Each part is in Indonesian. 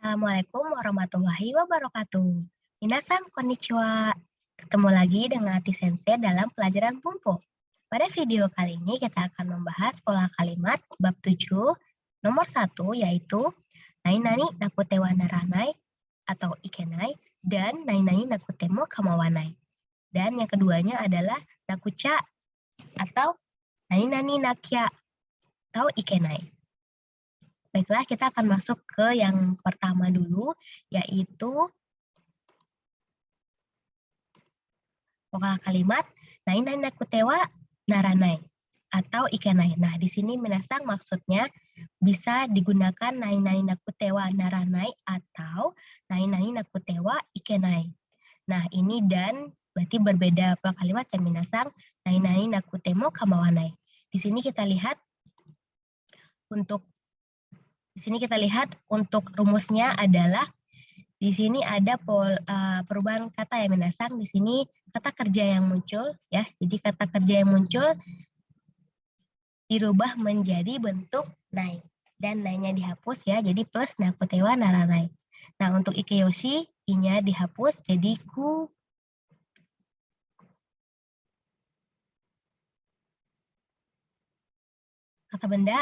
Assalamualaikum warahmatullahi wabarakatuh. Minasan konnichiwa. Ketemu lagi dengan Ati Sensei dalam pelajaran Pumpo. Pada video kali ini kita akan membahas pola kalimat bab 7 nomor 1 yaitu nai-nani nakute wa naranai atau ikenai dan nai-nani nakute mo kamawanai. Dan yang keduanya adalah nakucha atau nai-nani nakya atau ikenai. Baiklah, kita akan masuk ke yang pertama dulu, yaitu pola kalimat nai-nai nakute wa naranai atau ikenai. Nah, di sini minasang maksudnya bisa digunakan nai-nai nakute wa naranai atau nai-nai nakute wa ikenai. Nah, ini dan berarti berbeda pola kalimat yang minasang nai-nai nakute mo kamawanai. Di sini kita lihat untuk rumusnya adalah di sini ada perubahan kata yang minasang. Di sini kata kerja yang muncul ya. Jadi kata kerja yang muncul dirubah menjadi bentuk nai dan nai-nya dihapus ya. Jadi plus nakute wa naranai. Nah, untuk ikeyoshi i-nya dihapus jadi ku. Kata benda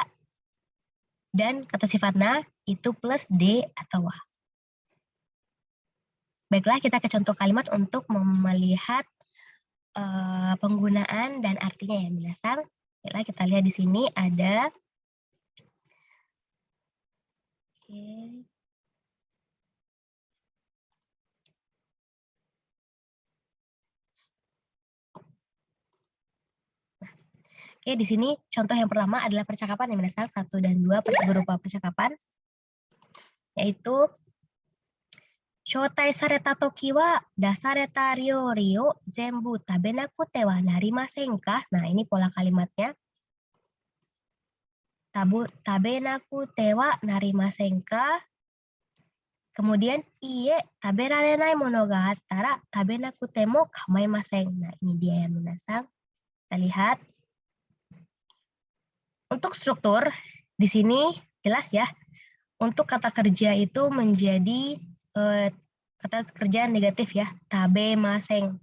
dan kata sifatnya itu plus D atau wa. Baiklah, kita ke contoh kalimat untuk melihat penggunaan dan artinya ya, minasang. Baiklah, kita lihat di sini ada Oke, di sini contoh yang pertama adalah percakapan yang minasang 1 dan 2 berupa percakapan, yaitu Shotai sareta toki wa dasareta ryori o zenbu tabenakute wa narimasen ka? Nah, ini pola kalimatnya. Tabenakute wa narimasen ka? Kemudian iye taberarenai mono ga attara tabenakute mo kamaimasen. Nah, ini dia yang minasang. Kita lihat. Untuk struktur di sini jelas ya. Untuk kata kerja itu menjadi kata kerja negatif ya, tabemasen,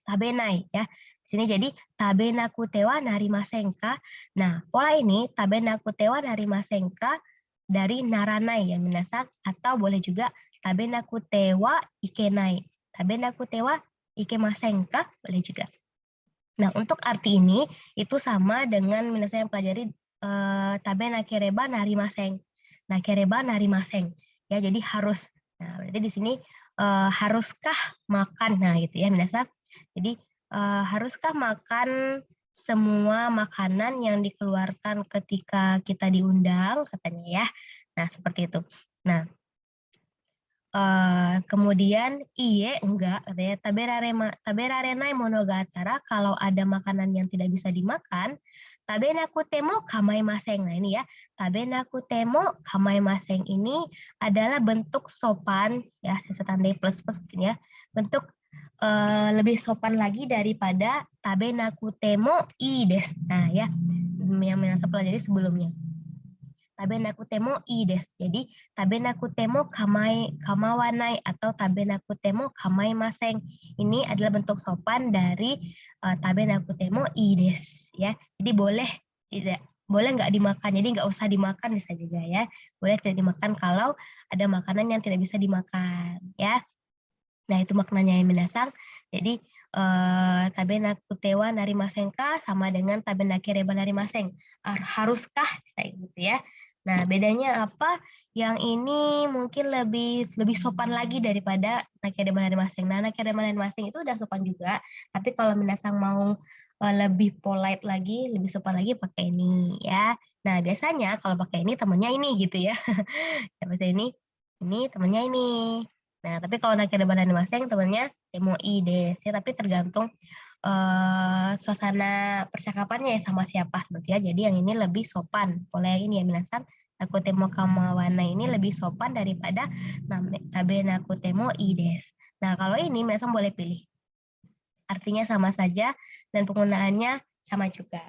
tabenai ya. Di sini jadi tabenakute wa narimasen ka. Nah, pola ini tabenakute wa narimasen ka dari naranai yang minasang atau boleh juga tabenakute wa ikenai. Tabenakute wa ikemasen ka boleh juga. Nah, untuk arti ini itu sama dengan minasang yang pelajari tabenakereba narimasen. Nakereba narimasen. Ya, jadi harus. Nah, berarti di sini haruskah makan? Nah, gitu ya, minasang. Jadi haruskah makan semua makanan yang dikeluarkan ketika kita diundang, katanya ya. Nah, seperti itu. Nah, kemudian iye enggak katanya taberarenai monogatara kalau ada makanan yang tidak bisa dimakan tabenakute mo kamaimasen. Nah, ini ya, tabenakute mo kamaimasen ini adalah bentuk sopan ya, saya tandai plus ya, bentuk lebih sopan lagi daripada tabenakute mo i des. Nah, ya, yang saya pelajari sebelumnya. Tabenakute mo i des. Jadi tabenakute mo kamawanai atau tabenakute mo kamaimasen. Ini adalah bentuk sopan dari tabenakute mo i des ya. Jadi boleh nggak dimakan. Jadi nggak usah dimakan bisa juga ya. Boleh tidak dimakan kalau ada makanan yang tidak bisa dimakan ya. Nah, itu maknanya yang minasang. Jadi tabenakute wa narimasen ka sama dengan tabenakereba narimasen. Haruskah saya gitu ya. Nah, bedanya apa? Yang ini mungkin lebih sopan lagi daripada nakereba narimasen. Nah, nakereba narimasen itu udah sopan juga, tapi kalau minasang mau lebih polite lagi, lebih sopan lagi pakai ini ya. Nah, biasanya kalau pakai ini temennya ini gitu ya. Ya, bahasa ini temennya ini. Nah, tapi kalau nakereba narimasen temennya temoi des ya, tapi tergantung suasana percakapannya ya sama siapa seperti ya. Jadi yang ini lebih sopan. Kalau yang ini ya minasang nakute mo kamawana ini lebih sopan daripada tabenakute mo i des. Nah, kalau ini minasang boleh pilih. Artinya sama saja dan penggunaannya sama juga.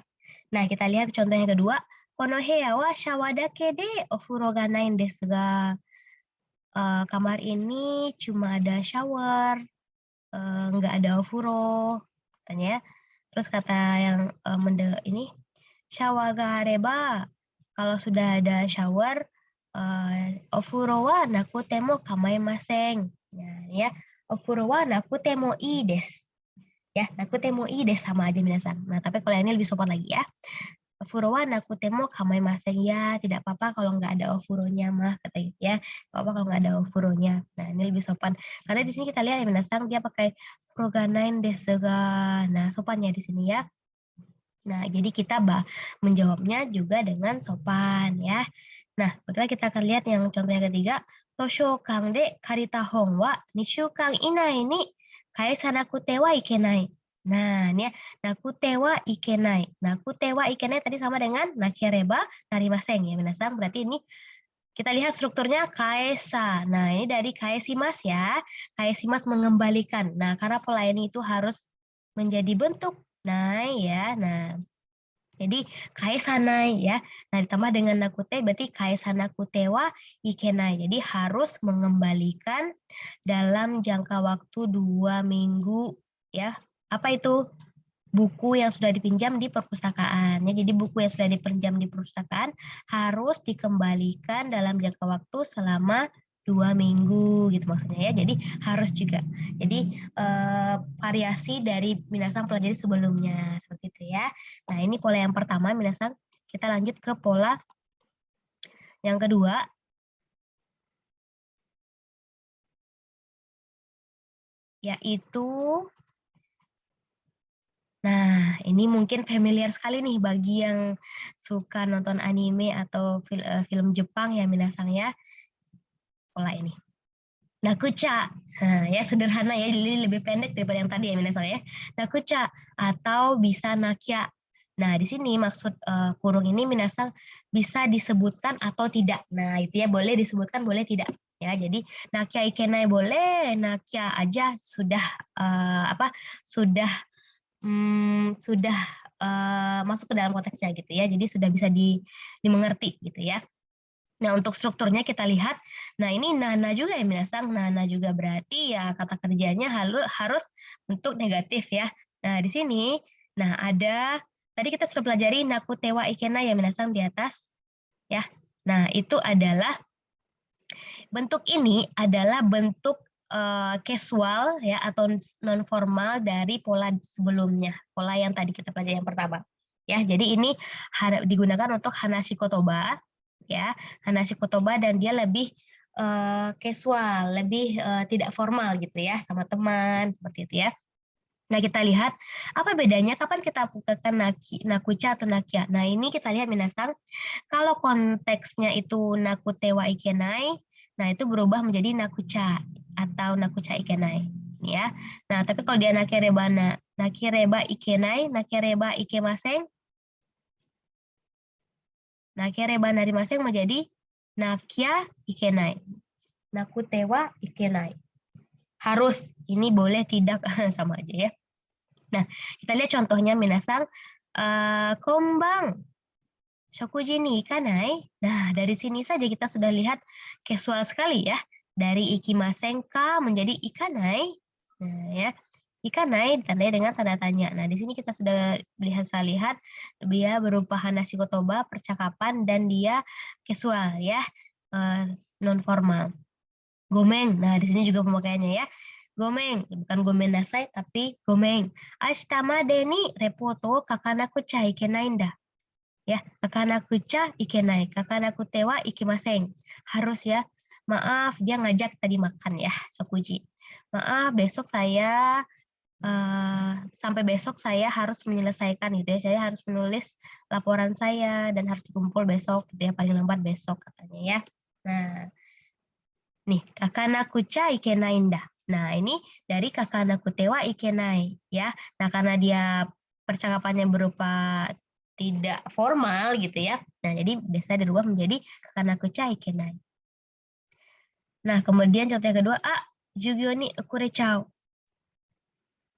Nah, kita lihat contoh yang kedua. Kono heya wa shawa dake de ofuro ga nai desu ga. kamar ini cuma ada shower, nggak ada ofuro, katanya. Terus kata yang ini, shower ga areba, kalau sudah ada shower, ofuro wa nakute mo kamaemasen. Ya, ofuro wa nakute mo ii desu. Ya, nakute mo ii desu sama aja minasan. Nah, tapi kalau yang ini lebih sopan lagi ya. Ofuro wa nakute mo kamaemasen, ya, tidak apa-apa kalau nggak ada ofuronya mah, kata gitu ya. Nggak apa-apa kalau nggak ada ofuronya. Nah, ini lebih sopan. Karena di sini kita lihat ya minasan, dia pakai furoganain desu ga. Nah, sopannya di sini ya. Nah, jadi kita menjawabnya juga dengan sopan ya. Nah, berikutnya kita akan lihat yang contoh yang ketiga. Toshokan de karita hon wa 2週間以内に返さなくてはいけない. Nah, ini ya, nakute wa ikenai. Nakute wa ikenai tadi sama dengan nakereba narimasen ya, minasan. Berarti ini kita lihat strukturnya kaesa. Nah, ini dari kaesimas ya. Kaesimas mengembalikan. Nah, karena pelayani itu harus menjadi bentuk nai ya. Nah, jadi kaesanai ya. Nah, ditambah dengan nakute berarti kaesanakute wa ikenai. Jadi harus mengembalikan dalam jangka waktu 2 minggu ya. Apa itu? Buku yang sudah dipinjam di perpustakaan. Ya, jadi buku yang sudah dipinjam di perpustakaan harus dikembalikan dalam jangka waktu selama 2 minggu gitu maksudnya ya. Jadi harus juga. Jadi variasi dari minasan pelajari sebelumnya seperti itu ya. Nah, ini pola yang pertama minasan. Kita lanjut ke pola yang kedua. Yaitu nah, ini mungkin familiar sekali nih bagi yang suka nonton anime atau film Jepang ya minasan ya. Pola ini. Nakucha. Nah, ya sederhana ya, jadi lebih pendek daripada yang tadi ya minasan ya. Nakucha atau bisa nakya. Nah, di sini maksud kurung ini minasan bisa disebutkan atau tidak. Nah, itu ya boleh disebutkan, boleh tidak. Ya, jadi nakya ikenai boleh, nakya aja sudah sudah sudah masuk ke dalam konteksnya gitu ya. Jadi sudah bisa dimengerti gitu ya. Nah, untuk strukturnya kita lihat. Nah, ini nana juga ya minasan. Nana juga berarti ya kata kerjanya harus bentuk negatif ya. Nah, di sini nah ada tadi kita sudah pelajari nakutewa ikena ya minasan di atas ya. Nah, itu adalah bentuk ini adalah bentuk casual ya atau non formal dari pola sebelumnya, pola yang tadi kita pelajari yang pertama. Ya, jadi ini digunakan untuk hanashi kotoba ya, hanashi kotoba dan dia lebih casual, lebih tidak formal gitu ya sama teman seperti itu ya. Nah, kita lihat apa bedanya kapan kita gunakan nakucha atau nakia. Nah, ini kita lihat minasan, kalau konteksnya itu nakutewa ikenai, nah itu berubah menjadi nakucha atau nakucha ikenai ya. Nah, tapi kalau dia nakireba ikenai, nakireba ikemasen, nakireba narimasen menjadi nakia ikenai, nakutewa ikenai. Harus, ini boleh tidak sama aja ya. Nah, kita lihat contohnya minasan, kombang, shokuji ni ikanai. Nah, dari sini saja kita sudah lihat casual sekali ya. Dari ikimasen ka menjadi ikanai. Nah, ya. Ikanai ditandai dengan tanda tanya. Nah, di sini kita sudah bisa lihat dia berupa hanashi kotoba, percakapan, dan dia casual ya, non formal. Gomeng. Nah, di sini juga pemakaiannya ya. Gomeng, bukan gomen nasai tapi gomeng. Ashita made ni reporto kakanaku cha ikenai nda. Ya, kakanaku cha ikenai, kakanaku tewa ikimasen. Harus ya. Maaf, dia ngajak tadi makan ya, Shokuji. Maaf, besok saya sampai besok saya harus menyelesaikan gitu ya. Saya harus menulis laporan saya dan harus dikumpul besok gitu ya, paling lambat besok katanya ya. Nah, nih, kakanaku cha ikenai nda. Nah, ini dari kakanaku tewa ikenai ya. Nah, karena dia percakapannya berupa tidak formal gitu ya. Nah, jadi biasa dirubah menjadi kakanaku cha ikenai. Nah, kemudian contoh yang kedua, jugyo ni okurechau.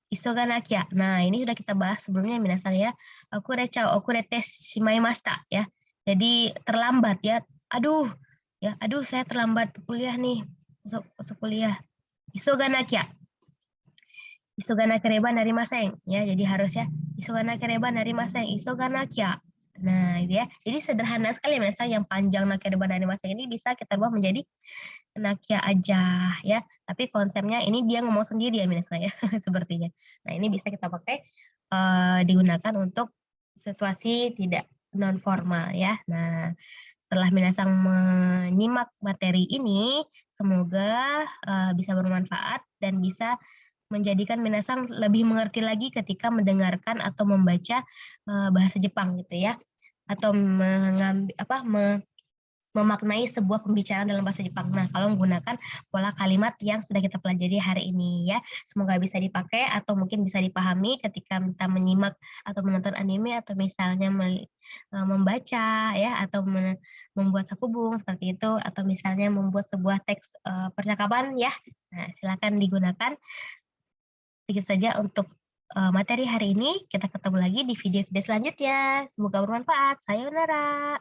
Isoganakya. Nah, ini sudah kita bahas sebelumnya minasan ya. Okurechau, okurete shimaimashita ya. Jadi terlambat ya. Aduh, saya terlambat kuliah nih. masuk kuliah. Isoganakya. Isoganakireba narimaseng. Ya, jadi harus ya. Isoganakireba narimaseng. Isoganakya. Nah, itu ya. Jadi sederhana sekali misalnya yang panjang nakireba narimaseng ini bisa kita ubah menjadi nakya aja ya. Tapi konsepnya ini dia ngomong sendiri ya minasang ya sepertinya. Nah, ini bisa kita pakai digunakan untuk situasi tidak non formal ya. Nah, setelah minasang menyimak materi ini, semoga bisa bermanfaat dan bisa menjadikan minasang lebih mengerti lagi ketika mendengarkan atau membaca bahasa Jepang gitu ya, atau memaknai sebuah pembicaraan dalam bahasa Jepang. Nah, kalau menggunakan pola kalimat yang sudah kita pelajari hari ini ya, semoga bisa dipakai atau mungkin bisa dipahami ketika kita menyimak atau menonton anime atau misalnya membaca ya atau membuat sakubung seperti itu atau misalnya membuat sebuah teks percakapan ya. Nah, silakan digunakan. Sedikit saja untuk materi hari ini. Kita ketemu lagi di video-video selanjutnya. Semoga bermanfaat. Sayonara.